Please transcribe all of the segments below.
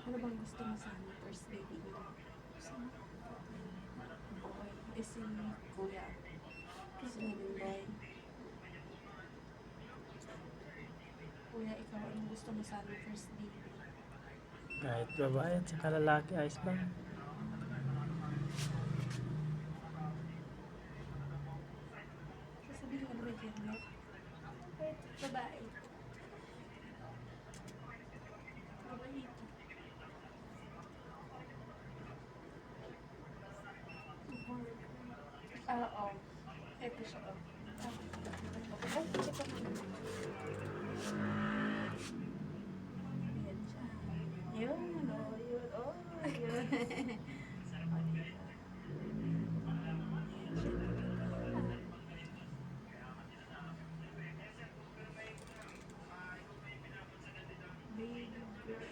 Ano bang gusto mo sana first baby mo? Sino? Boy. Eh si kuya. Gusto niya din boy. Kuya, ikaw, anong gusto mo sana first baby? Kahit babae at saka lalaki, ayos ba? Sasabihin ka ba may gender? Kahit babae. Babae ito. Oo. Ito siya. Oh. Ay, check up. Yan siya. Yun, oh, yun. Oh, yun. Baby girl.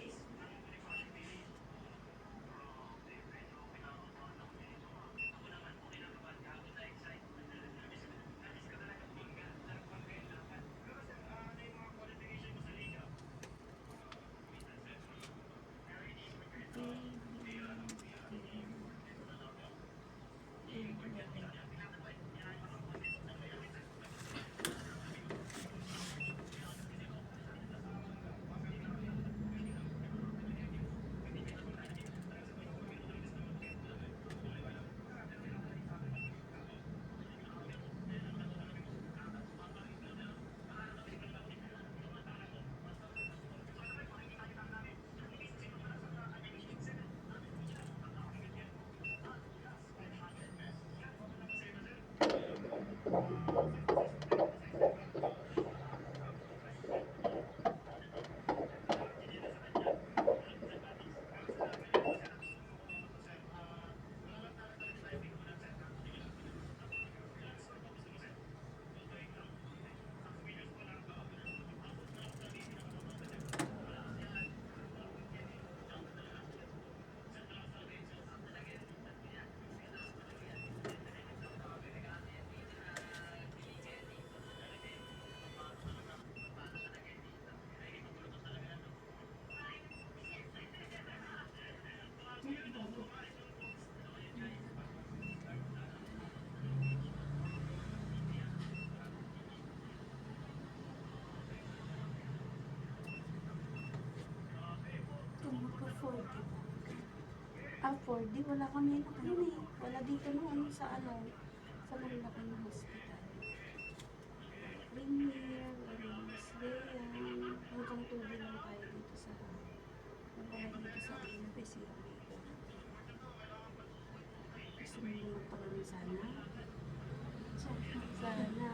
Magka 40 ba? 40? Wala kami na yun eh. Wala dito no, ano sa ano, sa malalaking hospital. Rainier, Wednesdayan, hanggang 2 din lang tayo dito sa dito sa NPC Amigo. Gusto mo yung pangalan sana? Sana,